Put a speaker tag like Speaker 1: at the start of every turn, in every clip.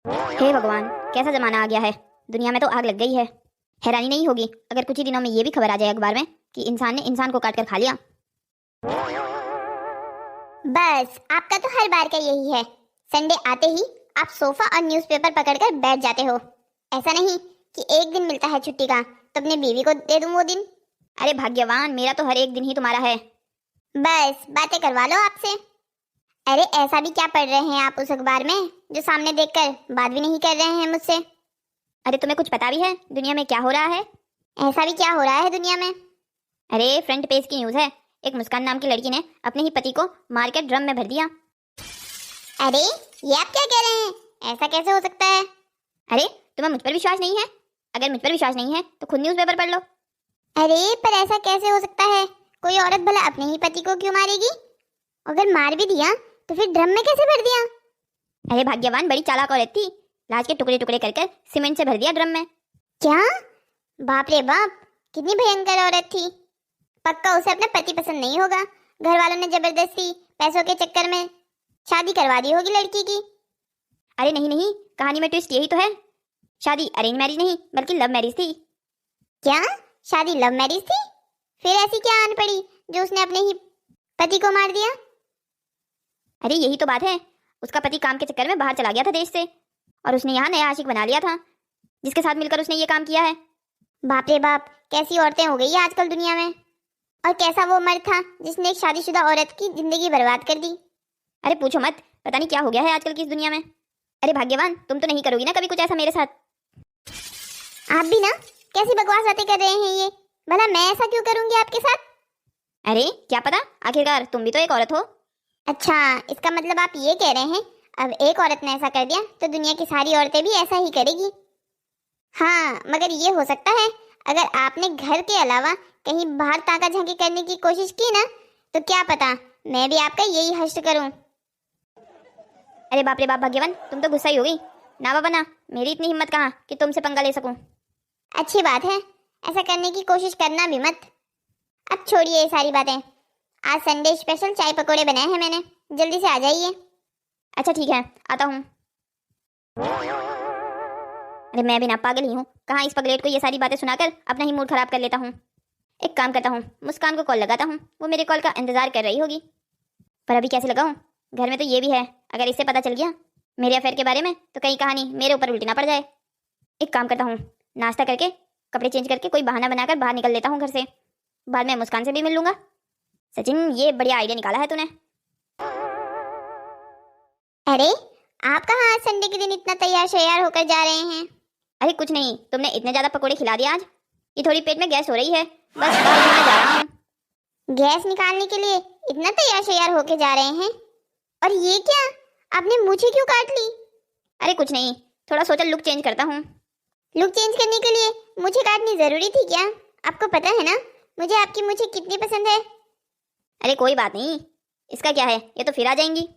Speaker 1: हे भगवान, कैसा जमाना आ गया है। दुनिया में तो आग लग गई है। हैरानी नहीं होगी अगर कुछ ही दिनों में ये भी खबर आ जाए अखबार में कि इंसान ने इंसान को काट कर खा लिया।
Speaker 2: बस आपका तो हर बार का यही है। संडे आते ही आप सोफा और न्यूज़पेपर पकड़कर बैठ जाते हो। ऐसा नहीं कि एक दिन मिलता है छुट्टी का तो अपने बीवी को दे दूं वो दिन।
Speaker 1: अरे भाग्यवान, मेरा तो हर एक दिन ही तुम्हारा है।
Speaker 2: बस बातें करवा लो आपसे। अरे ऐसा भी क्या पढ़ रहे हैं आप उस अखबार में जो सामने देखकर बात भी नहीं कर रहे हैं मुझसे।
Speaker 1: अरे तुम्हें कुछ पता भी है दुनिया में क्या हो रहा है?
Speaker 2: ऐसा भी क्या हो रहा है दुनिया में?
Speaker 1: अरे फ्रंट पेज की न्यूज़ है। एक मुस्कान नाम की लड़की ने अपने ही पति को मार के ड्रम में भर दिया।
Speaker 2: अरे ये आप क्या कह रहे हैं? ऐसा कैसे हो सकता है?
Speaker 1: अरे तुम्हें मुझ पर विश्वास नहीं है? अगर मुझ पर विश्वास नहीं है तो खुद न्यूज़पेपर पढ़ लो।
Speaker 2: अरे पर ऐसा कैसे हो सकता है? कोई औरत भला अपने ही पति को क्यों मारेगी? अगर मार भी दिया तो फिर ड्रम में कैसे भर दिया?
Speaker 1: अरे भाग्यवान बड़ी चालाक औरत थी। लाश के टुकड़े टुकड़े कर सीमेंट से भर दिया ड्रम में।
Speaker 2: क्या? बाप रे बाप, कितनी भयंकर औरत थी। पक्का उसे अपना पति पसंद नहीं होगा। घर वालों ने जबरदस्ती पैसों के चक्कर में शादी करवा दी होगी लड़की की।
Speaker 1: अरे नहीं नहीं, कहानी में ट्विस्ट यही तो है। शादी अरेंज मैरिज नहीं बल्कि लव मैरिज थी।
Speaker 2: क्या? शादी लव मैरिज थी? फिर ऐसी क्या आन पड़ी जो उसने अपने ही पति को मार दिया?
Speaker 1: अरे यही तो बात है। उसका पति काम के चक्कर में बाहर चला गया था देश से और उसने यहाँ नया आशिक बना लिया था जिसके साथ मिलकर उसने ये काम किया है।
Speaker 2: बाप रे बाप, कैसी औरतें हो गई आजकल दुनिया में। और कैसा वो मर्द था जिसने एक शादीशुदा औरत की जिंदगी बर्बाद कर दी।
Speaker 1: अरे पूछो मत, पता नहीं क्या हो गया है आजकल की इस दुनिया में। अरे भाग्यवान, तुम तो नहीं करोगी ना कभी कुछ ऐसा मेरे साथ?
Speaker 2: आप भी ना कैसी बकवास बातें कर रहे हैं ये। भला मैं ऐसा क्यों करूंगी आपके साथ?
Speaker 1: अरे क्या पता, आखिरकार तुम भी तो एक औरत हो।
Speaker 2: अच्छा, इसका मतलब आप ये कह रहे हैं अब एक औरत ने ऐसा कर दिया तो दुनिया की सारी औरतें भी ऐसा ही करेगी। हाँ, मगर ये हो सकता है अगर आपने घर के अलावा कहीं बाहर ताका झांकी करने की कोशिश की ना तो क्या पता मैं भी आपका यही हश्र करूं।
Speaker 1: अरे बाप रे बाप भाग्यवान, तुम तो गुस्सा ही हो गई। ना बाबा ना, मेरी इतनी हिम्मत कहाँ कि तुमसे पंगा ले सकूं।
Speaker 2: अच्छी बात है, ऐसा करने की कोशिश करना भी मत। अब छोड़िए ये सारी बातें। आज संडे स्पेशल चाय पकोड़े बनाए हैं मैंने, जल्दी से आ जाइए।
Speaker 1: अच्छा ठीक है, आता हूँ। अरे मैं भी ना पागल ही हूँ, कहाँ इस पगलेट को ये सारी बातें सुनाकर अपना ही मूड खराब कर लेता हूँ। एक काम करता हूँ, मुस्कान को कॉल लगाता हूँ, वो मेरे कॉल का इंतजार कर रही होगी। पर अभी कैसे लगाऊँ? घर में तो ये भी है, अगर इससे पता चल गया मेरे अफेयर के बारे में तो कहीं कहानी मेरे ऊपर उल्टी ना पड़ जाए। एक काम करता हूँ, नाश्ता करके कपड़े चेंज करके कोई बहाना बनाकर बाहर निकल लेता हूँ घर से। बाद में मुस्कान से भी मिल लूंगा। सचिन, ये बढ़िया आइडिया निकाला है तूने।
Speaker 2: अरे आप कहाँ आज संडे के दिन इतना तैयार श्यार होकर जा रहे हैं?
Speaker 1: अरे कुछ नहीं, तुमने इतने ज्यादा पकोड़े खिला दिया आज, ये थोड़ी पेट में गैस हो रही है, बस बाहर घूमने जा रहा हूँ।
Speaker 2: गैस निकालने के लिए इतना तैयार श्यार होकर जा रहे हैं? और ये क्या, आपने मुझे क्यों काट ली?
Speaker 1: अरे कुछ नहीं, थोड़ा सोचा लुक चेंज करता हूँ।
Speaker 2: लुक चेंज करने के लिए मुझे काटनी जरूरी थी क्या? आपको पता है ना मुझे आपकी मुझे कितनी पसंद है।
Speaker 1: अरे कोई बात नहीं, इसका क्या है, ये तो फिर आ जाएंगी।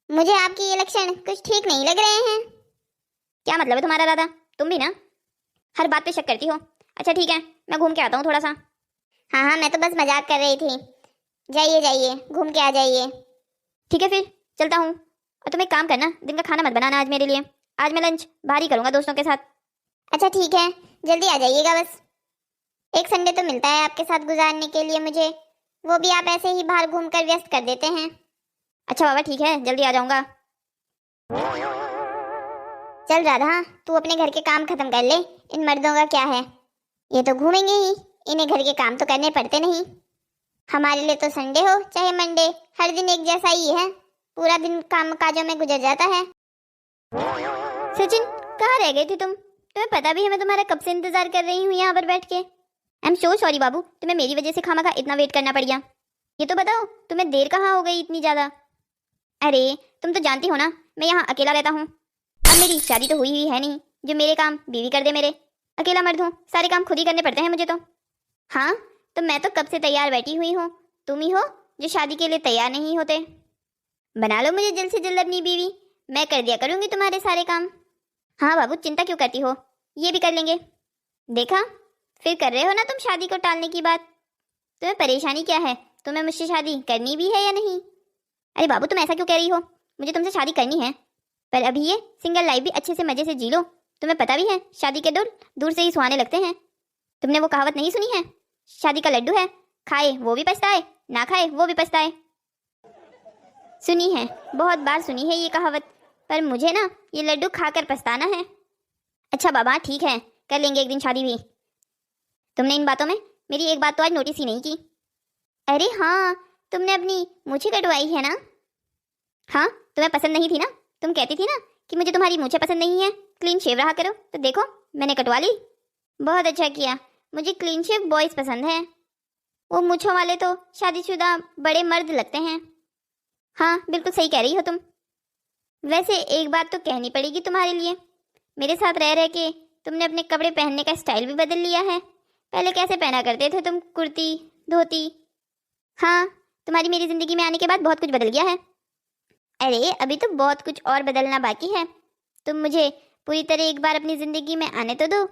Speaker 2: मुझे आपके ये लक्षण कुछ ठीक नहीं लग रहे हैं।
Speaker 1: क्या मतलब है तुम्हारा राधा? तुम भी ना हर बात पे शक करती हो। अच्छा ठीक है, मैं घूम के आता हूँ थोड़ा सा।
Speaker 2: हाँ हाँ, मैं तो बस मजाक कर रही थी। जाइए जाइए, घूम के आ जाइए।
Speaker 1: ठीक है फिर चलता हूँ। और तुम एक काम करना, दिन का खाना मत बनाना आज मेरे लिए। आज मैं लंच बाहर ही करूँगा दोस्तों के साथ।
Speaker 2: अच्छा ठीक है, जल्दी आ जाइएगा। बस एक संडे तो मिलता है आपके साथ गुजारने के लिए मुझे, वो भी आप ऐसे ही बाहर घूमकर व्यस्त कर देते हैं।
Speaker 1: अच्छा बाबा ठीक है, जल्दी आ जाऊँगा।
Speaker 2: चल राधा, तू अपने घर के काम खत्म कर ले। इन मर्दों का क्या है, ये तो घूमेंगे ही, इन्हें घर के काम तो करने पड़ते नहीं। हमारे लिए तो संडे हो चाहे मंडे, हर दिन एक जैसा ही है। पूरा दिन काम काजों में गुजर जाता है।
Speaker 1: सचिन, कहाँ रह गए थे तुम? तुम्हें पता भी है मैं तुम्हारा कब से इंतजार कर रही हूँ यहाँ पर बैठ के। आई एम सो सॉरी बाबू, तुम्हें मेरी वजह से खामखा इतना वेट करना पड़ गया। ये तो बताओ तुम्हें देर कहाँ हो गई इतनी ज़्यादा? अरे तुम तो जानती हो ना मैं यहाँ अकेला रहता हूँ। अब मेरी शादी तो हुई ही है नहीं जो मेरे काम बीवी कर दे। मेरे अकेला मर्द हूँ, सारे काम खुद ही करने पड़ते हैं मुझे तो। हाँ तो मैं तो कब से तैयार बैठी हुई हूँ, तुम ही हो जो शादी के लिए तैयार नहीं होते। बना लो मुझे जल्द से जल्द अपनी बीवी, मैं कर दिया करूँगी तुम्हारे सारे काम। हाँ बाबू, चिंता क्यों करती हो, ये भी कर लेंगे। देखा, फिर कर रहे हो ना तुम शादी को टालने की बात। तुम्हें परेशानी क्या है, तुम्हें मुझसे शादी करनी भी है या नहीं? अरे बाबू तुम ऐसा क्यों कह रही हो, मुझे तुमसे शादी करनी है, पर अभी ये सिंगल लाइफ भी अच्छे से मजे से जी लो। तुम्हें पता भी है शादी के दूर से ही सुहाने लगते हैं। तुमने वो कहावत नहीं सुनी है, शादी का लड्डू है, खाए वो भी पछताए, ना खाए वो भी पछताए। सुनी है, बहुत बार सुनी है ये कहावत, पर मुझे ना ये लड्डू खाकर पछताना है। अच्छा बाबा ठीक है, कर लेंगे एक दिन शादी भी। तुमने इन बातों में मेरी एक बात तो आज नोटिस ही नहीं की। अरे हाँ, तुमने अपनी मूछें कटवाई है ना? हाँ, तुम्हें पसंद नहीं थी ना? तुम कहती थी ना कि मुझे तुम्हारी मूछें पसंद नहीं है, क्लीन शेव रहा करो। तो देखो मैंने कटवा ली। बहुत अच्छा किया, मुझे क्लीन शेव बॉयज पसंद है। वो मूछों वाले तो शादीशुदा बड़े मर्द लगते हैं। हाँ बिल्कुल सही कह रही हो तुम। वैसे एक बात तो कहनी पड़ेगी तुम्हारे लिए, मेरे साथ रह रह के तुमने अपने कपड़े पहनने का स्टाइल भी बदल लिया है। पहले कैसे पहना करते थे तुम, कुर्ती धोती? हाँ, तुम्हारी मेरी ज़िंदगी में आने के बाद बहुत कुछ बदल गया है। अरे अभी तो बहुत कुछ और बदलना बाकी है, तुम मुझे पूरी तरह एक बार अपनी ज़िंदगी में आने तो दो।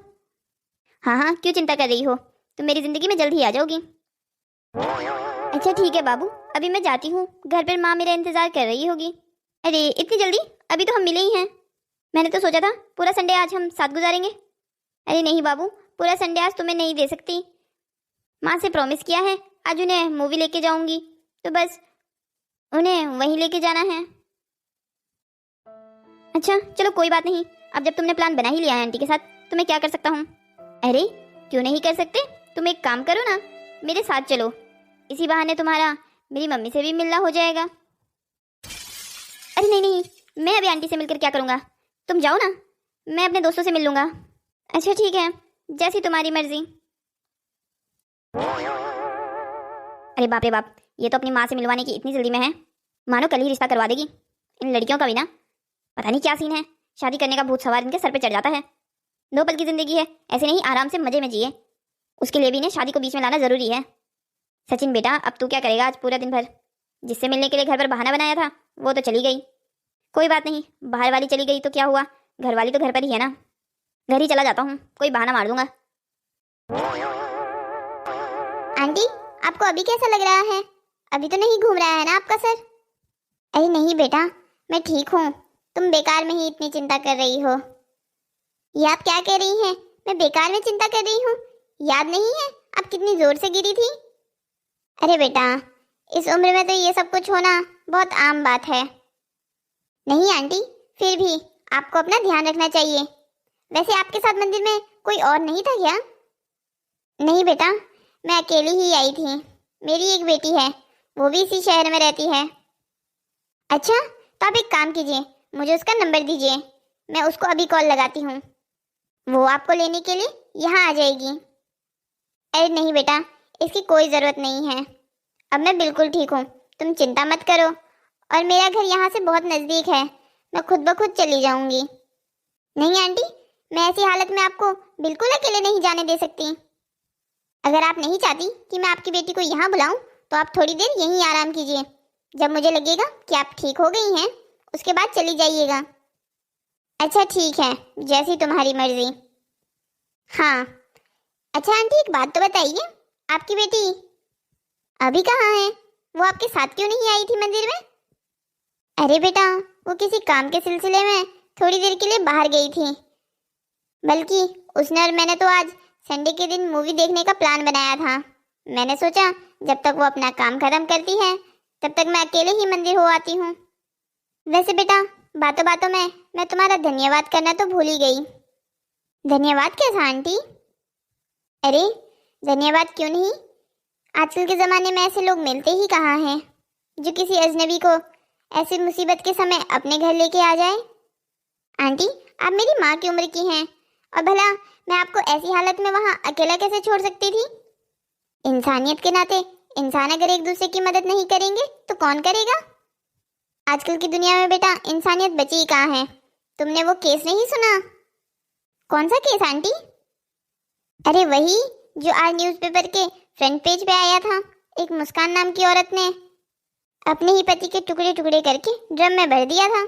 Speaker 1: हाँ हाँ, क्यों चिंता कर रही हो, तुम मेरी ज़िंदगी में जल्द ही आ जाओगी। अच्छा ठीक है बाबू, अभी मैं जाती हूँ, घर पर माँ मेरा इंतज़ार कर रही होगी। अरे इतनी जल्दी? अभी तो हम मिले ही हैं। मैंने तो सोचा था पूरा संडे आज हम साथ गुजारेंगे। अरे नहीं बाबू, पूरा संडे आज तुम्हें नहीं दे सकती। माँ से प्रॉमिस किया है, आज उन्हें मूवी लेके जाऊंगी, तो बस उन्हें वहीं लेके जाना है। अच्छा चलो कोई बात नहीं, अब जब तुमने प्लान बना ही लिया है आंटी के साथ, तो मैं क्या कर सकता हूँ? अरे क्यों नहीं कर सकते, तुम एक काम करो ना, मेरे साथ चलो, इसी बहाने तुम्हारा मेरी मम्मी से भी मिलना हो जाएगा। अरे नहीं नहीं, मैं अभी आंटी से मिलकर क्या करूँगा, तुम जाओ ना, मैं अपने दोस्तों से मिल लूँगा। अच्छा ठीक है, जैसी तुम्हारी मर्जी। अरे बाप रे बाप, ये तो अपनी माँ से मिलवाने की इतनी जल्दी में है, मानो कल ही रिश्ता करवा देगी। इन लड़कियों का भी ना पता नहीं क्या सीन है, शादी करने का भूत सवार इनके सर पे चढ़ जाता है। 2 पल की जिंदगी है, ऐसे नहीं आराम से मजे में जिए, उसके लिए भी इन्हें शादी को बीच में लाना जरूरी है। सचिन बेटा अब तू क्या करेगा आज पूरा दिन भर? जिससे मिलने के लिए घर पर बहाना बनाया था वो तो चली गई। कोई बात नहीं, बाहर वाली चली गई तो क्या हुआ, घर वाली तो घर पर ही है ना। घर ही चला जाता हूँ, कोई बहाना मार दूंगा।
Speaker 2: आंटी आपको अभी कैसा लग रहा है? अभी तो नहीं घूम रहा है ना आपका सर? अरे नहीं बेटा, मैं ठीक हूँ, तुम बेकार में ही इतनी चिंता कर रही हो। ये आप क्या कह रही हैं? मैं बेकार में चिंता कर रही हूँ? याद नहीं है आप कितनी जोर से गिरी थी? अरे बेटा, इस उम्र में तो ये सब कुछ होना बहुत आम बात है। नहीं आंटी, फिर भी आपको अपना ध्यान रखना चाहिए। वैसे आपके साथ मंदिर में कोई और नहीं था क्या? नहीं बेटा, मैं अकेली ही आई थी, मेरी एक बेटी है, वो भी इसी शहर में रहती है। अच्छा, तो आप एक काम कीजिए, मुझे उसका नंबर दीजिए, मैं उसको अभी कॉल लगाती हूँ, वो आपको लेने के लिए यहाँ आ जाएगी। अरे नहीं बेटा, इसकी कोई ज़रूरत नहीं है, अब मैं बिल्कुल ठीक हूँ, तुम चिंता मत करो, और मेरा घर यहाँ से बहुत नज़दीक है, मैं खुद ब खुद चली जाऊँगी। नहीं आंटी, मैं ऐसी हालत में आपको बिल्कुल अकेले नहीं जाने दे सकती। अगर आप नहीं चाहती कि मैं आपकी बेटी को यहाँ बुलाऊं, तो आप थोड़ी देर यहीं आराम कीजिए, जब मुझे लगेगा कि आप ठीक हो गई हैं उसके बाद चली जाइएगा। अच्छा ठीक है, जैसी तुम्हारी मर्जी। हाँ अच्छा आंटी, एक बात तो बताइए, आपकी बेटी अभी कहाँ है? वो आपके साथ क्यों नहीं आई थी मंदिर में? अरे बेटा, वो किसी काम के सिलसिले में थोड़ी देर के लिए बाहर गई थी, बल्कि उसने और मैंने तो आज संडे के दिन मूवी देखने का प्लान बनाया था। मैंने सोचा जब तक वो अपना काम खत्म करती है तब तक मैं अकेले ही मंदिर हो आती हूँ। वैसे बेटा, बातों बातों में मैं तुम्हारा धन्यवाद करना तो भूल ही गई। धन्यवाद कैसा आंटी? अरे धन्यवाद क्यों नहीं, आजकल के ज़माने में ऐसे लोग मिलते ही कहाँ हैं जो किसी अजनबी को ऐसी मुसीबत के समय अपने घर लेके आ जाए। आंटी आप मेरी माँ की उम्र की हैं, और भला मैं आपको ऐसी हालत में वहाँ अकेला कैसे छोड़ सकती थी? इंसानियत के नाते इंसान अगर एक दूसरे की मदद नहीं करेंगे तो कौन करेगा? आजकल की दुनिया में बेटा इंसानियत बची ही कहाँ है। तुमने वो केस नहीं सुना? कौन सा केस आंटी? अरे वही जो आज न्यूज़पेपर के फ्रंट पेज पे आया था। एक मुस्कान नाम की औरत ने अपने ही पति के टुकड़े टुकड़े करके ड्रम में भर दिया था।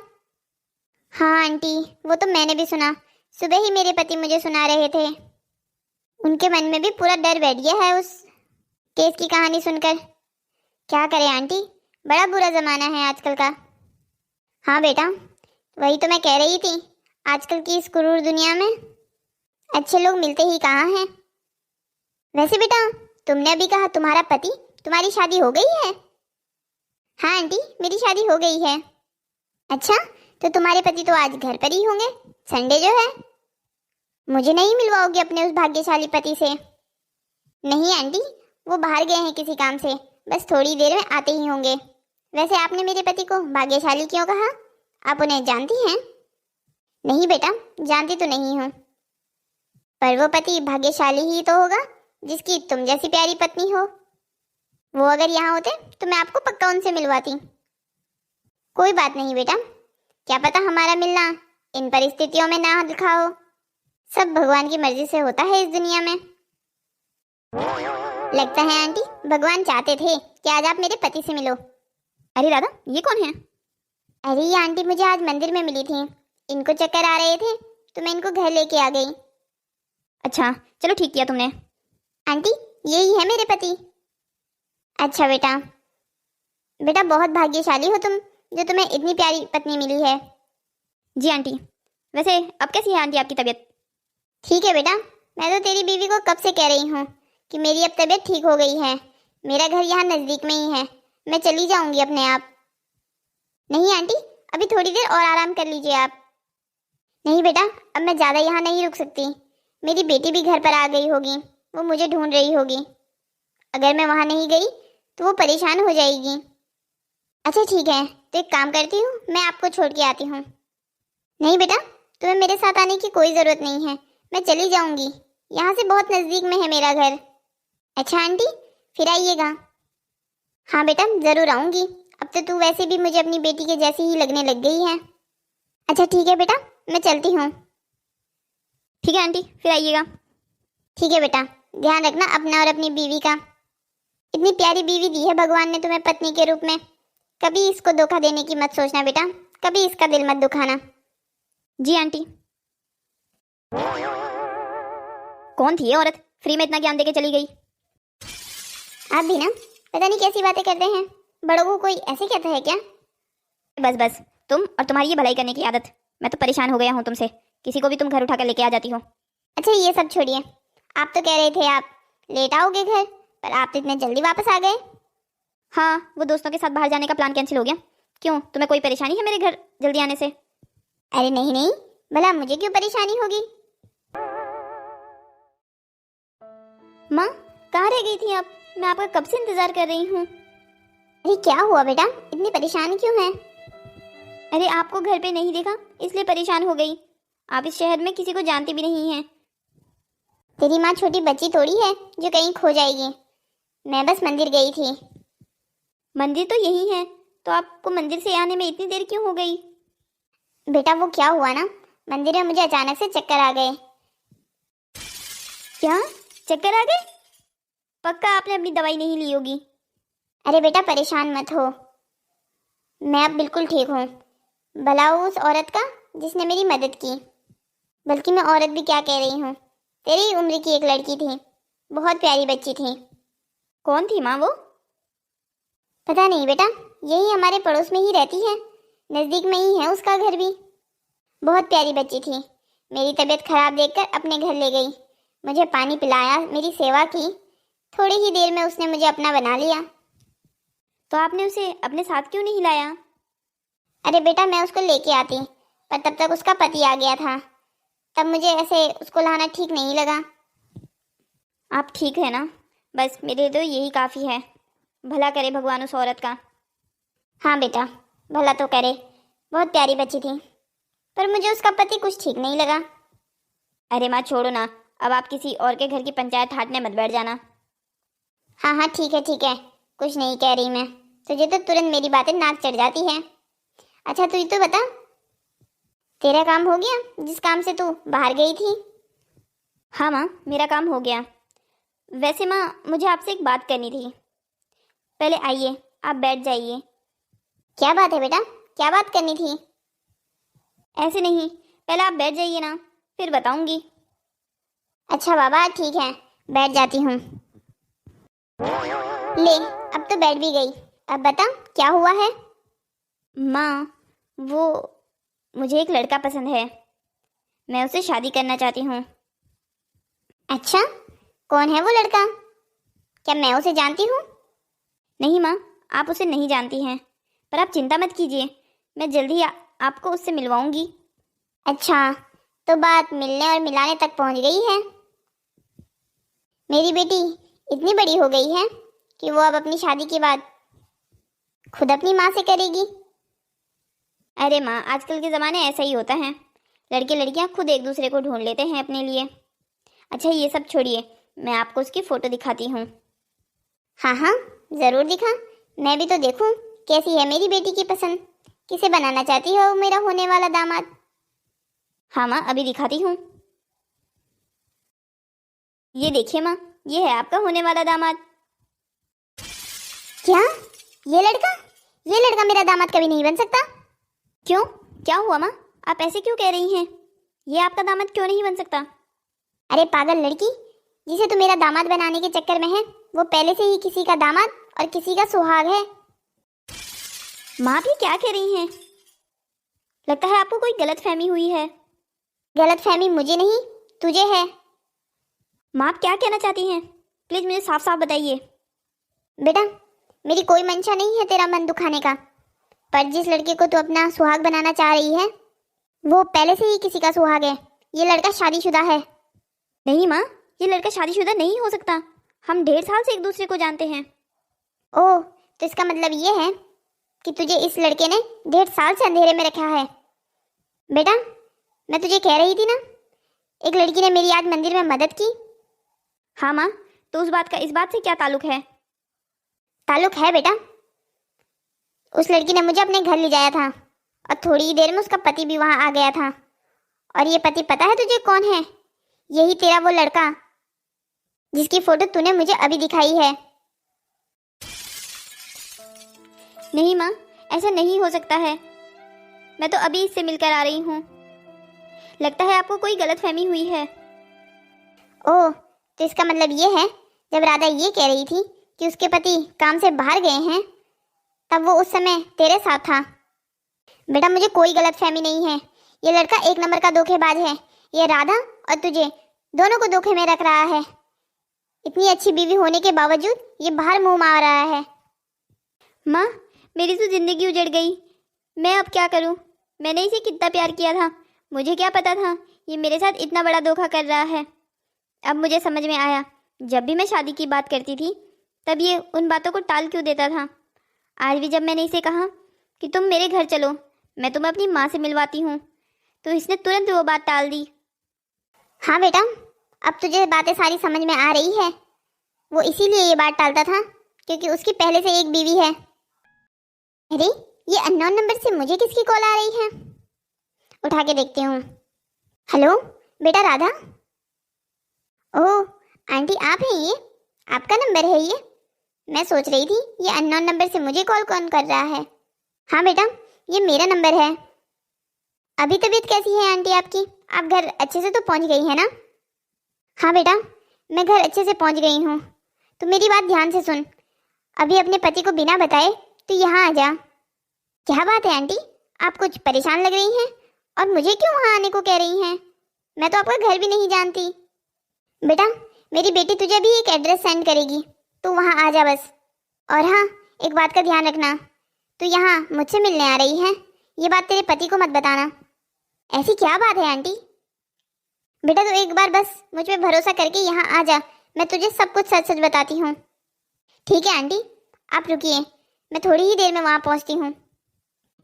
Speaker 2: हाँ आंटी, वो तो मैंने भी सुना, सुबह ही मेरे पति मुझे सुना रहे थे। उनके मन में भी पूरा डर बैठ गया है उस केस की कहानी सुनकर। क्या करें आंटी, बड़ा बुरा ज़माना है आजकल का। हाँ बेटा, वही तो मैं कह रही थी, आजकल की इस क्रूर दुनिया में अच्छे लोग मिलते ही कहाँ हैं। वैसे बेटा, तुमने अभी कहा तुम्हारा पति, तुम्हारी शादी हो गई है? हाँ आंटी, मेरी शादी हो गई है। अच्छा, तो तुम्हारे पति तो आज घर पर ही होंगे, संडे जो है। मुझे नहीं मिलवाओगे अपने उस भाग्यशाली पति से? नहीं आंटी, वो बाहर गए हैं किसी काम से, बस थोड़ी देर में आते ही होंगे। वैसे आपने मेरे पति को भाग्यशाली क्यों कहा? आप उन्हें जानती हैं? नहीं बेटा, जानती तो नहीं हूँ, पर वो पति भाग्यशाली ही तो होगा जिसकी तुम जैसी प्यारी पत्नी हो। वो अगर यहाँ होते तो मैं आपको पक्का उनसे मिलवाती। कोई बात नहीं बेटा, क्या पता हमारा मिलना इन परिस्थितियों में ना लिखा हो। सब भगवान की मर्जी से होता है इस दुनिया में। लगता है आंटी भगवान चाहते थे कि आज आप मेरे पति से मिलो।
Speaker 1: अरे राधा, ये कौन है?
Speaker 2: अरे ये आंटी मुझे आज मंदिर में मिली थी, इनको चक्कर आ रहे थे तो मैं इनको घर लेके आ गई।
Speaker 1: अच्छा, चलो ठीक किया तुमने।
Speaker 2: आंटी यही है मेरे पति। अच्छा बेटा, बेटा बहुत भाग्यशाली हो तुम जो तुम्हें इतनी प्यारी पत्नी मिली है।
Speaker 1: जी आंटी। वैसे अब कैसी है आंटी आपकी तबीयत?
Speaker 2: ठीक है बेटा, मैं तो तेरी बीवी को कब से कह रही हूँ कि मेरी अब तबीयत ठीक हो गई है। मेरा घर यहाँ नज़दीक में ही है, मैं चली जाऊंगी अपने आप। नहीं आंटी, अभी थोड़ी देर और आराम कर लीजिए आप। नहीं बेटा, अब मैं ज़्यादा यहाँ नहीं रुक सकती। मेरी बेटी भी घर पर आ गई होगी, वो मुझे ढूंढ रही होगी। अगर मैं वहाँ नहीं गई तो वो परेशान हो जाएगी। अच्छा ठीक है, तो एक काम करती हूँ, मैं आपको छोड़ के आती हूँ। नहीं बेटा, तुम्हें मेरे साथ आने की कोई ज़रूरत नहीं है, मैं चली जाऊँगी, यहाँ से बहुत नज़दीक में है मेरा घर। अच्छा आंटी, फिर आइएगा। हाँ बेटा, ज़रूर आऊँगी। अब तो तू वैसे भी मुझे अपनी बेटी के जैसी ही लगने लग गई है। अच्छा ठीक है बेटा, मैं चलती हूँ।
Speaker 1: ठीक है आंटी, फिर आइएगा।
Speaker 2: ठीक है बेटा, ध्यान रखना अपना और अपनी बीवी का। इतनी प्यारी बीवी दी है भगवान ने तुम्हें पत्नी के रूप में, कभी इसको धोखा देने की मत सोचना बेटा, कभी इसका दिल मत दुखाना।
Speaker 1: जी आंटी। कौन थी ये औरत, फ्री में इतना ज्ञान देके चली गई?
Speaker 2: आप भी ना पता नहीं कैसी बातें करते हैं, बड़ों को कोई ऐसे कहता है क्या?
Speaker 1: बस बस, तुम और तुम्हारी ये भलाई करने की आदत, मैं तो परेशान हो गया हूँ तुमसे। किसी को भी तुम घर उठा कर लेके आ जाती हो।
Speaker 2: अच्छा ये सब छोड़िए, आप तो कह रहे थे आप लेट आओगे घर, पर आप तो इतने जल्दी वापस आ गए।
Speaker 1: हाँ, वो दोस्तों के साथ बाहर जाने का प्लान कैंसिल हो गया। क्यों, तुम्हें कोई परेशानी है मेरे घर जल्दी आने से?
Speaker 2: अरे नहीं नहीं, भला मुझे क्यों परेशानी होगी?
Speaker 1: माँ, कहाँ रह गई थी आप? मैं आपका कब से इंतजार कर रही हूँ।
Speaker 2: अरे क्या हुआ बेटा, इतनी परेशान क्यों है?
Speaker 1: अरे आपको घर पे नहीं देखा इसलिए परेशान हो गई। आप इस शहर में किसी को जानती भी नहीं हैं।
Speaker 2: तेरी माँ छोटी बच्ची थोड़ी है जो कहीं खो जाएगी। मैं बस मंदिर गई थी।
Speaker 1: मंदिर तो यही है, तो आपको मंदिर से आने में इतनी देर क्यों हो गई?
Speaker 2: बेटा वो क्या हुआ ना, मंदिर में मुझे अचानक से चक्कर आ गए।
Speaker 1: क्या चक्कर आ गए? पक्का आपने अपनी दवाई नहीं ली होगी।
Speaker 2: अरे बेटा परेशान मत हो, मैं अब बिल्कुल ठीक हूँ। भला हो उस औरत का जिसने मेरी मदद की। बल्कि मैं औरत भी क्या कह रही हूँ, तेरी ही उम्र की एक लड़की थी, बहुत प्यारी बच्ची थी।
Speaker 1: कौन थी माँ वो?
Speaker 2: पता नहीं बेटा, यही हमारे पड़ोस में ही रहती है, नज़दीक में ही है उसका घर भी। बहुत प्यारी बच्ची थी, मेरी तबीयत खराब देखकर अपने घर ले गई, मुझे पानी पिलाया, मेरी सेवा की। थोड़ी ही देर में उसने मुझे अपना बना लिया।
Speaker 1: तो आपने उसे अपने साथ क्यों नहीं लाया?
Speaker 2: अरे बेटा मैं उसको लेके आती, पर तब तक उसका पति आ गया था, तब मुझे ऐसे उसको लाना ठीक नहीं लगा।
Speaker 1: आप ठीक है ना? बस मेरे लिए तो यही काफ़ी है। भला करे भगवान उस औरत का।
Speaker 2: हाँ बेटा, भला तो करे, बहुत प्यारी बच्ची थी, पर मुझे उसका पति कुछ ठीक नहीं लगा।
Speaker 1: अरे माँ छोड़ो ना, अब आप किसी और के घर की पंचायत हाटने मत बैठ जाना।
Speaker 2: हाँ हाँ ठीक है, कुछ नहीं कह रही मैं, तुझे तो तुरंत मेरी बातें नाक चढ़ जाती है। अच्छा तू तो बता, तेरा काम हो गया जिस काम से तू बाहर गई थी?
Speaker 1: हाँ माँ, मेरा काम हो गया। वैसे माँ, मुझे आपसे एक बात करनी थी। पहले आइए, आप बैठ जाइए।
Speaker 2: क्या बात है बेटा, क्या बात करनी थी?
Speaker 1: ऐसे नहीं, पहले आप बैठ जाइए ना, फिर बताऊंगी।
Speaker 2: अच्छा बाबा ठीक है, बैठ जाती हूँ। ले, अब तो बैठ भी गई, अब बता क्या हुआ है?
Speaker 1: माँ, वो मुझे एक लड़का पसंद है, मैं उससे शादी करना चाहती हूँ।
Speaker 2: अच्छा, कौन है वो लड़का? क्या मैं उसे जानती हूँ?
Speaker 1: नहीं माँ, आप उसे नहीं जानती हैं, पर आप चिंता मत कीजिए, मैं जल्द ही आपको उससे मिलवाऊंगी।
Speaker 2: अच्छा, तो बात मिलने और मिलाने तक पहुँच गई है। मेरी बेटी इतनी बड़ी हो गई है कि वो अब अपनी शादी के बाद खुद अपनी माँ से करेगी।
Speaker 1: अरे माँ, आजकल के ज़माने ऐसा ही होता है, लड़के लड़कियाँ खुद एक दूसरे को ढूंढ लेते हैं अपने लिए। अच्छा ये सब छोड़िए, मैं आपको उसकी फ़ोटो दिखाती हूँ।
Speaker 2: हाँ हाँ, ज़रूर दिखा, मैं भी तो देखूं कैसी है मेरी बेटी की पसंद। किसे बनाना चाहती हो मेरा होने वाला दामाद?
Speaker 1: हाँ माँ, अभी दिखाती हूँ। ये देखिए माँ, ये है आपका होने वाला दामाद।
Speaker 2: क्या? ये लड़का मेरा दामाद कभी नहीं बन सकता।
Speaker 1: क्यों, क्या हुआ माँ? आप ऐसे क्यों कह रही हैं? ये आपका दामाद क्यों नहीं बन सकता?
Speaker 2: अरे पागल लड़की, जिसे तू मेरा दामाद बनाने के चक्कर में है, वो पहले से ही किसी का दामाद और किसी का सुहाग है।
Speaker 1: माँ भी क्या कह रही हैं? लगता है आपको कोई गलतफहमी हुई है।
Speaker 2: गलतफहमी मुझे नहीं, तुझे है।
Speaker 1: माँ आप क्या कहना चाहती हैं? प्लीज़ मुझे साफ साफ बताइए।
Speaker 2: बेटा, मेरी कोई मंशा नहीं है तेरा मन दुखाने का, पर जिस लड़के को तू अपना सुहाग बनाना चाह रही है, वो पहले से ही किसी का सुहाग है। ये लड़का शादीशुदा है।
Speaker 1: नहीं माँ, ये लड़का शादीशुदा नहीं हो सकता, हम 1.5 साल से एक दूसरे को जानते हैं।
Speaker 2: ओह, तो इसका मतलब ये है कि तुझे इस लड़के ने 1.5 साल से अंधेरे में रखा है। बेटा, मैं तुझे कह रही थी ना, एक लड़की ने मेरी आज मंदिर में मदद की।
Speaker 1: हाँ माँ, तो उस बात का इस बात से क्या ताल्लुक है?
Speaker 2: ताल्लुक है बेटा, उस लड़की ने मुझे अपने घर ले जाया था और थोड़ी ही देर में उसका पति भी वहां आ गया था। और ये पति पता है तुझे कौन है? यही तेरा वो लड़का जिसकी फोटो तूने मुझे अभी दिखाई है।
Speaker 1: नहीं माँ, ऐसा नहीं हो सकता है, मैं तो अभी इससे मिलकर आ रही हूँ। लगता है आपको कोई गलतफहमी हुई है।
Speaker 2: ओह, तो इसका मतलब ये है, जब राधा ये कह रही थी कि उसके पति काम से बाहर गए हैं, तब वो उस समय तेरे साथ था। बेटा, मुझे कोई गलतफहमी नहीं है, ये लड़का एक नंबर का धोखेबाज है। ये राधा और तुझे दोनों को धोखे में रख रहा है। इतनी अच्छी बीवी होने के बावजूद ये बाहर मुंह मार रहा है।
Speaker 1: माँ, मेरी तो जिंदगी उजड़ गई, मैं अब क्या करूँ? मैंने इसे कितना प्यार किया था, मुझे क्या पता था ये मेरे साथ इतना बड़ा धोखा कर रहा है। अब मुझे समझ में आया, जब भी मैं शादी की बात करती थी तब ये उन बातों को टाल क्यों देता था। आज भी जब मैंने इसे कहा कि तुम मेरे घर चलो, मैं तुम्हें अपनी माँ से मिलवाती हूँ, तो इसने तुरंत वो बात टाल दी।
Speaker 2: हाँ बेटा, अब तुझे बातें सारी समझ में आ रही है। वो इसीलिए ये बात टालता था क्योंकि उसकी पहले से एक बीवी है। अरे, ये अननोन नंबर से मुझे किसकी कॉल आ रही है? उठा के देखती हूँ। हेलो बेटा राधा। ओह आंटी, आप हैं? ये आपका नंबर है? ये मैं सोच रही थी ये अननोन नंबर से मुझे कॉल कौन कर रहा है। हाँ बेटा, ये मेरा नंबर है। अभी तबीयत कैसी है आंटी आपकी? आप घर अच्छे से तो पहुंच गई है ना? हाँ बेटा, मैं घर अच्छे से पहुंच गई हूँ। तो मेरी बात ध्यान से सुन, अभी अपने पति को बिना बताए तो यहाँ आ जा। क्या बात है आंटी, आप कुछ परेशान लग रही हैं और मुझे क्यों वहाँ आने को कह रही हैं? मैं तो आपका घर भी नहीं जानती। बेटा, मेरी बेटी तुझे भी एक एड्रेस सेंड करेगी, तू वहाँ आ जा बस। और हाँ, एक बात का ध्यान रखना, तू यहाँ मुझसे मिलने आ रही है, ये बात तेरे पति को मत बताना। ऐसी क्या बात है आंटी? बेटा, तू एक बार बस मुझ पे भरोसा करके यहाँ आ जा, मैं तुझे सब कुछ सच सच बताती हूँ। ठीक है आंटी, आप रुकिए, मैं थोड़ी ही देर में वहाँ पहुँचती हूँ।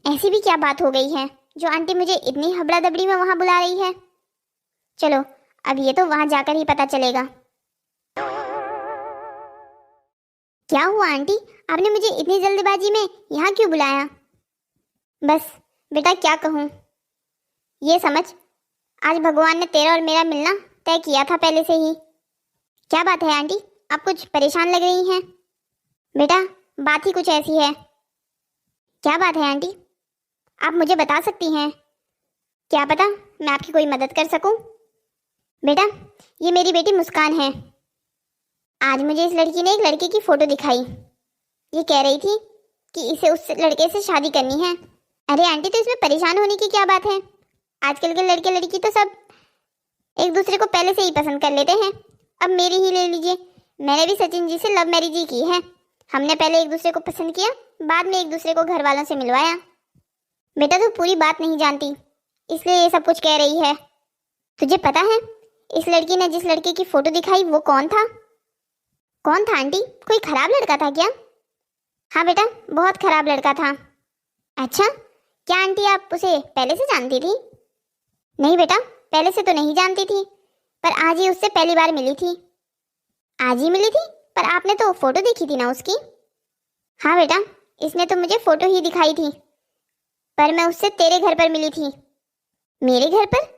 Speaker 2: ऐसी भी क्या बात हो गई है जो आंटी मुझे इतनी हबड़ा दबड़ी में वहाँ बुला रही है? चलो, अब ये तो वहाँ जाकर ही पता चलेगा। क्या हुआ आंटी, आपने मुझे इतनी जल्दबाजी में यहाँ क्यों बुलाया? बस बेटा, क्या कहूँ, ये समझ, आज भगवान ने तेरा और मेरा मिलना तय किया था पहले से ही। क्या बात है आंटी, आप कुछ परेशान लग रही हैं? बेटा, बात ही कुछ ऐसी है। क्या बात है आंटी, आप मुझे बता सकती हैं? क्या पता मैं आपकी कोई मदद कर सकूं। बेटा, ये मेरी बेटी मुस्कान है। आज मुझे इस लड़की ने एक लड़के की फ़ोटो दिखाई। ये कह रही थी कि इसे उस लड़के से शादी करनी है। अरे आंटी, तो इसमें परेशान होने की क्या बात है? आजकल के लड़के लड़की तो सब एक दूसरे को पहले से ही पसंद कर लेते हैं। अब मेरी ही ले लीजिए, मैंने भी सचिन जी से लव मैरिज ही की है। हमने पहले एक दूसरे को पसंद किया, बाद में एक दूसरे को घर वालों से मिलवाया। बेटा तू पूरी बात नहीं जानती, इसलिए ये सब कुछ कह रही है। तुझे पता है इस लड़की ने जिस लड़के की फोटो दिखाई वो कौन था? कौन था आंटी? कोई खराब लड़का था क्या? हाँ बेटा, बहुत खराब लड़का था। अच्छा, क्या आंटी आप उसे पहले से जानती थी? नहीं बेटा, पहले से तो नहीं जानती थी, पर आज ही उससे पहली बार मिली थी। आज ही मिली थी? पर आपने तो फोटो देखी थी ना उसकी? हाँ बेटा, इसने तो मुझे फोटो ही दिखाई थी, पर मैं उससे तेरे घर पर मिली थी। मेरे घर पर?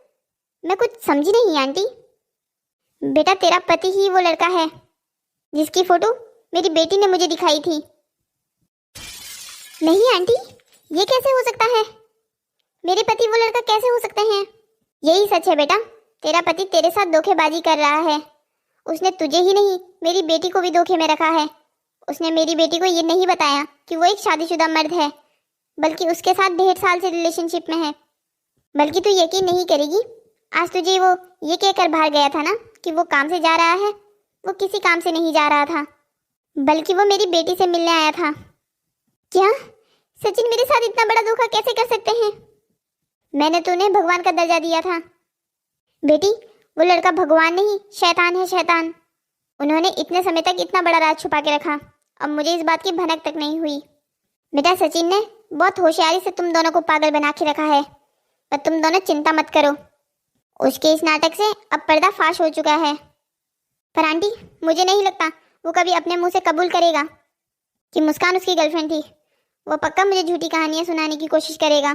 Speaker 2: मैं कुछ समझी नहीं आंटी। बेटा तेरा पति ही वो लड़का है जिसकी फोटो मेरी बेटी ने मुझे दिखाई थी। नहीं आंटी, ये कैसे हो सकता है? मेरे पति वो लड़का कैसे हो सकते हैं? यही सच है बेटा, तेरा पति तेरे साथ धोखेबाजी कर रहा है। उसने तुझे ही नहीं, मेरी बेटी को भी धोखे में रखा है। उसने मेरी बेटी को ये नहीं बताया कि वो एक शादीशुदा मर्द है, बल्कि उसके साथ 1.5 साल से रिलेशनशिप में है। बल्कि तू यकीन नहीं करेगी, आज तुझे वो ये कहकर बाहर गया था ना कि वो काम से जा रहा है। वो किसी काम से नहीं जा रहा था, बल्कि वो मेरी बेटी से मिलने आया था। क्या सचिन मेरे साथ इतना बड़ा धोखा कैसे कर सकते हैं? मैंने तो उन्हें भगवान का दर्जा दिया था। बेटी वो लड़का भगवान नहीं, शैतान है, शैतान। उन्होंने इतने समय तक इतना बड़ा राज छुपा के रखा, अब मुझे इस बात की भनक तक नहीं हुई। बेटा सचिन ने बहुत होशियारी से तुम दोनों को पागल बना के रखा है, पर तुम दोनों चिंता मत करो, उसके इस नाटक से अब पर्दा फाश हो चुका है। पर आंटी मुझे नहीं लगता वो कभी अपने मुंह से कबूल करेगा कि मुस्कान उसकी गर्लफ्रेंड थी। वो पक्का मुझे झूठी कहानियां सुनाने की कोशिश करेगा।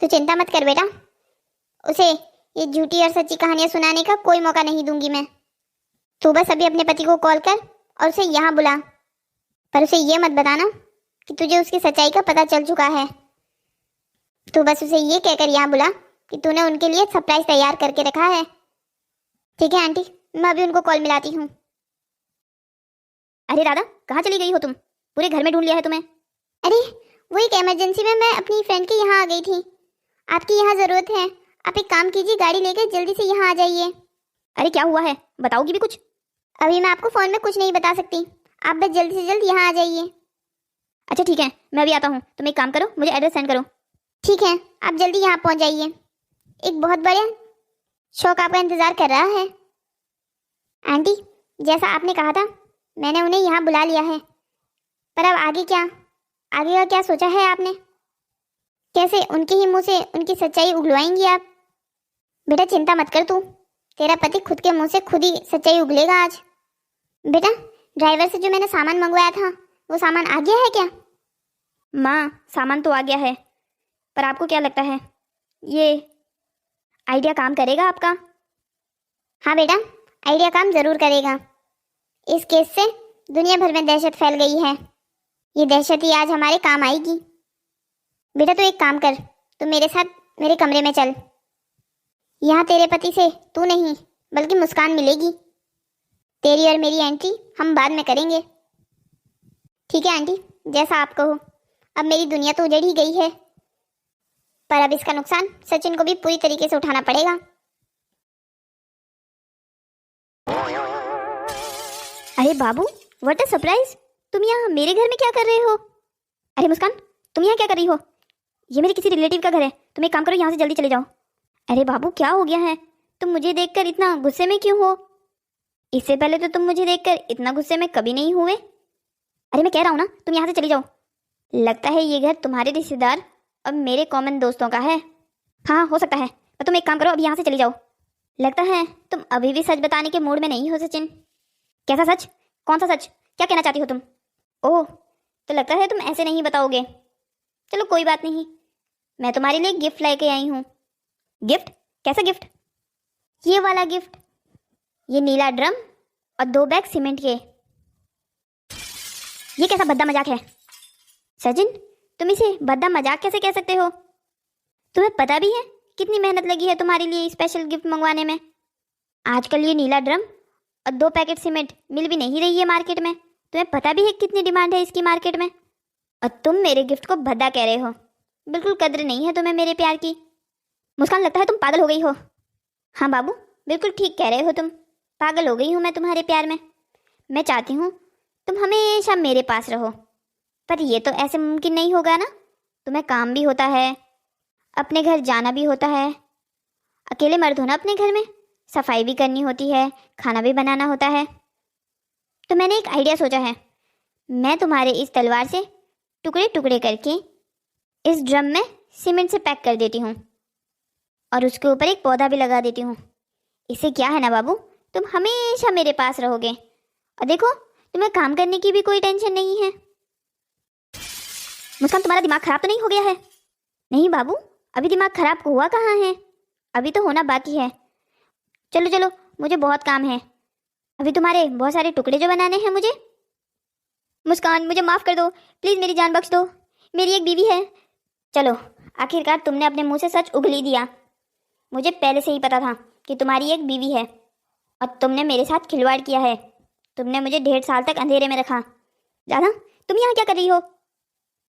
Speaker 2: तो चिंता मत कर बेटा, उसे ये झूठी और सच्ची कहानियां सुनाने का कोई मौका नहीं दूंगी मैं। तू बस अभी अपने पति को कॉल कर और उसे यहाँ बुला, पर उसे ये मत बताना कि तुझे उसकी सच्चाई का पता चल चुका है। तू बस उसे ये कहकर यहाँ बुला कि तूने उनके लिए सरप्राइज तैयार करके रखा है। ठीक है आंटी, मैं अभी उनको कॉल मिलाती हूँ।
Speaker 1: अरे राधा, कहाँ चली गई हो तुम? पूरे घर में ढूंढ लिया है तुम्हें।
Speaker 2: अरे वो एक इमरजेंसी में मैं अपनी फ्रेंड के यहाँ आ गई थी। आपकी यहाँ ज़रूरत है, आप एक काम कीजिए, गाड़ी लेकर जल्दी से यहाँ आ जाइए।
Speaker 1: अरे क्या हुआ है, बताओगी भी कुछ?
Speaker 2: अभी मैं आपको फ़ोन में कुछ नहीं बता सकती, आप बस जल्दी से जल्द यहाँ आ जाइए।
Speaker 1: अच्छा ठीक है, मैं अभी आता हूँ। तुम एक काम करो, मुझे एड्रेस सेंड करो।
Speaker 2: ठीक है, आप जल्दी यहाँ पहुँच जाइए। एक बहुत बड़ा शौक आपका इंतज़ार कर रहा है। आंटी जैसा आपने कहा था, मैंने उन्हें यहाँ बुला लिया है, पर अब आगे क्या? आगे का क्या सोचा है आपने? कैसे उनके ही मुंह से उनकी सच्चाई उगलवाएंगी आप? बेटा चिंता मत कर तू, तेरा पति खुद के मुंह से खुद ही सच्चाई उगलेगा आज। बेटा ड्राइवर से जो मैंने सामान मंगवाया था वो सामान आ गया है क्या?
Speaker 1: माँ सामान तो आ गया है, पर आपको क्या लगता है ये आइडिया काम करेगा आपका?
Speaker 2: हाँ बेटा, आइडिया काम जरूर करेगा। इस केस से दुनिया भर में दहशत फैल गई है, ये दहशत ही आज हमारे काम आएगी। बेटा तो एक काम कर, तू मेरे साथ मेरे कमरे में चल। यहाँ तेरे पति से तू नहीं बल्कि मुस्कान मिलेगी। तेरी और मेरी एंट्री हम बाद में करेंगे। ठीक है आंटी, जैसा आप कहो। अब मेरी दुनिया तो उजड़ ही गई है, पर अब इसका नुकसान सचिन को भी पूरी तरीके से उठाना पड़ेगा।
Speaker 1: अरे बाबू, व्हाट अ सरप्राइज! तुम यहाँ मेरे घर में क्या कर रहे हो? अरे मुस्कान, तुम यहाँ क्या कर रही हो? ये मेरे किसी रिलेटिव का घर है, तुम एक काम करो, यहाँ से जल्दी चले जाओ। अरे बाबू क्या हो गया है? तुम मुझे देखकर इतना गुस्से में क्यों हो? इससे पहले तो तुम मुझे देखकर इतना गुस्से में कभी नहीं हुए। अरे मैं कह रहा हूँ ना, तुम यहाँ से चली जाओ। लगता है ये घर तुम्हारे रिश्तेदार और मेरे कॉमन दोस्तों का है। हाँ हो सकता है, पर तुम एक काम करो, अब यहाँ से चली जाओ। लगता है तुम अभी भी सच बताने के मूड में नहीं हो सचिन। कैसा सच? कौन सा सच? क्या कहना चाहती हो तुम? ओह, तो लगता है तुम ऐसे नहीं बताओगे। चलो कोई बात नहीं, मैं तुम्हारे लिए गिफ्ट लेके आई हूँ। गिफ्ट? कैसा गिफ्ट? ये वाला गिफ्ट, ये नीला ड्रम और 2 बैग सीमेंट के। ये कैसा भद्दा मजाक है सचिन? तुम इसे भद्दा मजाक कैसे कह सकते हो? तुम्हें पता भी है कितनी मेहनत लगी है तुम्हारे लिए स्पेशल गिफ्ट मंगवाने में। आजकल ये नीला ड्रम और 2 पैकेट सीमेंट मिल भी नहीं रही है मार्केट में। तुम्हें पता भी है कितनी डिमांड है इसकी मार्केट में, और तुम मेरे गिफ्ट को भद्दा कह रहे हो। बिल्कुल कद्र नहीं है तुम्हें मेरे प्यार की। मुस्कान, लगता है तुम पागल हो गई हो। हाँ बाबू, बिल्कुल ठीक कह रहे हो तुम, पागल हो गई हूँ मैं तुम्हारे प्यार में। मैं चाहती हूँ तुम हमेशा मेरे पास रहो, पर ये तो ऐसे मुमकिन नहीं होगा ना। तुम्हें काम भी होता है, अपने घर जाना भी होता है, अकेले मर्द हो ना अपने घर में, सफाई भी करनी होती है, खाना भी बनाना होता है। तो मैंने एक आइडिया सोचा है, मैं तुम्हारे इस तलवार से टुकड़े टुकड़े करके इस ड्रम में सीमेंट से पैक कर देती हूँ और उसके ऊपर एक पौधा भी लगा देती हूँ। इससे क्या है ना बाबू, तुम हमेशा मेरे पास रहोगे और देखो तुम्हें काम करने की भी कोई टेंशन नहीं है। मुस्कान, तुम्हारा दिमाग खराब तो नहीं हो गया है? नहीं बाबू, अभी दिमाग खराब हुआ कहाँ है, अभी तो होना बाकी है। चलो चलो, मुझे बहुत काम है, अभी तुम्हारे बहुत सारे टुकड़े जो बनाने हैं मुझे। मुस्कान, मुझे माफ़ कर दो प्लीज़, मेरी जान बख्श दो, मेरी एक बीवी है। चलो, आखिरकार तुमने अपने मुंह से सच उगली दिया। मुझे पहले से ही पता था कि तुम्हारी एक बीवी है और तुमने मेरे साथ खिलवाड़ किया है। तुमने मुझे 1.5 साल तक अंधेरे में रखा। राधा, तुम यहाँ क्या कर रही हो?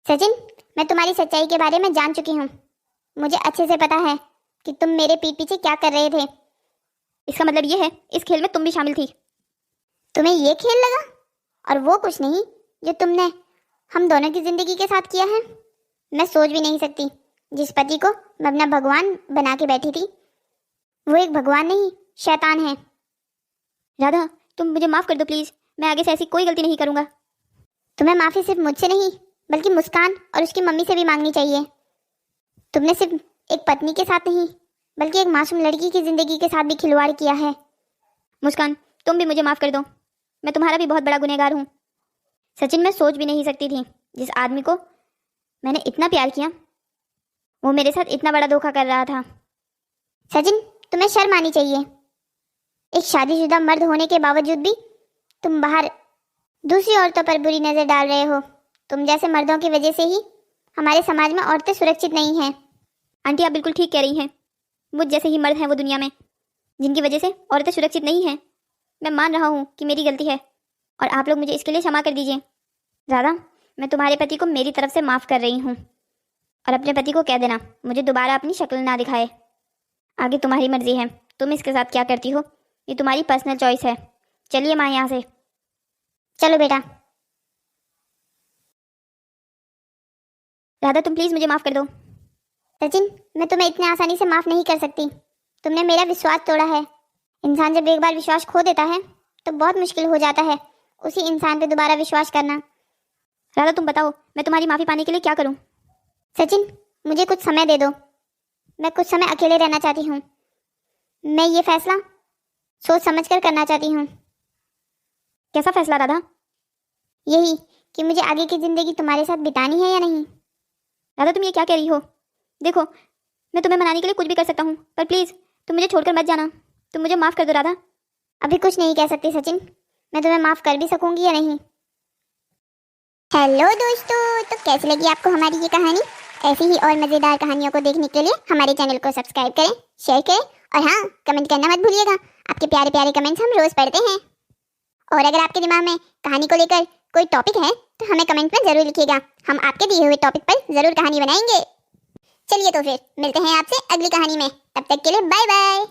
Speaker 2: सचिन, मैं तुम्हारी सच्चाई के बारे में जान चुकी हूँ। मुझे अच्छे से पता है कि तुम मेरे पीठ पीछे क्या कर रहे थे।
Speaker 1: इसका मतलब ये है इस खेल में तुम भी शामिल थी?
Speaker 2: तुम्हें ये खेल लगा, और वो कुछ नहीं जो तुमने हम दोनों की जिंदगी के साथ किया है। मैं सोच भी नहीं सकती, जिस पति को मैं अपना भगवान बना के बैठी थी, वो एक भगवान नहीं शैतान है।
Speaker 1: राधा, तुम मुझे माफ़ कर दो प्लीज़, मैं आगे से ऐसी कोई गलती नहीं करूँगा।
Speaker 2: तुम्हें माफ़ी सिर्फ मुझसे नहीं बल्कि मुस्कान और उसकी मम्मी से भी मांगनी चाहिए। तुमने सिर्फ एक पत्नी के साथ नहीं बल्कि एक मासूम लड़की की ज़िंदगी के साथ भी खिलवाड़ किया है।
Speaker 1: मुस्कान, तुम भी मुझे माफ़ कर दो, मैं तुम्हारा भी बहुत बड़ा गुनहगार हूँ। सचिन, मैं सोच भी नहीं सकती थी जिस आदमी को मैंने इतना प्यार किया वो मेरे साथ इतना बड़ा धोखा कर रहा था।
Speaker 2: सचिन, तुम्हें शर्म आनी चाहिए। एक शादीशुदा मर्द होने के बावजूद भी तुम बाहर दूसरी औरतों पर बुरी नज़र डाल रहे हो। तुम जैसे मर्दों की वजह से ही हमारे समाज में औरतें सुरक्षित नहीं हैं।
Speaker 1: आंटी, आप बिल्कुल ठीक कह रही हैं, मुझ जैसे ही मर्द हैं वो दुनिया में जिनकी वजह से औरतें सुरक्षित नहीं हैं। मैं मान रहा हूँ कि मेरी गलती है और आप लोग मुझे इसके लिए क्षमा कर दीजिए। राधा, मैं तुम्हारे पति को मेरी तरफ से माफ़ कर रही हूँ और अपने पति को कह देना मुझे दोबारा अपनी शक्ल ना दिखाए। आगे तुम्हारी मर्जी है, तुम इसके साथ क्या करती हो ये तुम्हारी पर्सनल चॉइस है। चलिए माँ यहाँ से।
Speaker 2: चलो बेटा।
Speaker 1: राधा, तुम प्लीज़ मुझे माफ़ कर दो।
Speaker 2: सचिन, मैं तुम्हें इतने आसानी से माफ़ नहीं कर सकती। तुमने मेरा विश्वास तोड़ा है। इंसान जब एक बार विश्वास खो देता है तो बहुत मुश्किल हो जाता है उसी इंसान पे दोबारा विश्वास करना।
Speaker 1: राधा, तुम बताओ मैं तुम्हारी माफ़ी पाने के लिए क्या करूं?
Speaker 2: सचिन, मुझे कुछ समय दे दो। मैं कुछ समय अकेले रहना चाहती हूँ। मैं ये फैसला सोच समझ कर करना चाहती हूँ।
Speaker 1: कैसा फैसला राधा?
Speaker 2: यही कि मुझे आगे की ज़िंदगी तुम्हारे साथ बितानी है या नहीं।
Speaker 1: राधा, तुम ये क्या कह रही हो? देखो, मैं तुम्हें मनाने के लिए कुछ भी कर सकता हूँ, पर प्लीज़ तुम मुझे छोड़कर मत जाना। तुम मुझे माफ़ कर दो राधा।
Speaker 2: अभी कुछ नहीं कह सकती सचिन, मैं तुम्हें माफ़ कर भी सकूंगी या नहीं। हेलो दोस्तों, तो कैसी लगी आपको हमारी ये कहानी? ऐसी ही और मज़ेदार कहानियों को देखने के लिए हमारे चैनल को सब्सक्राइब करें, शेयर करें और हाँ, कमेंट करना मत भूलिएगा। आपके प्यारे प्यारे कमेंट्स हम रोज़ पढ़ते हैं। और अगर आपके दिमाग में कहानी को लेकर कोई टॉपिक है तो हमें कमेंट में ज़रूर लिखिएगा, हम आपके दिए हुए टॉपिक पर ज़रूर कहानी बनाएंगे। चलिए तो फिर मिलते हैं आपसे अगली कहानी में, तब तक के लिए बाय बाय।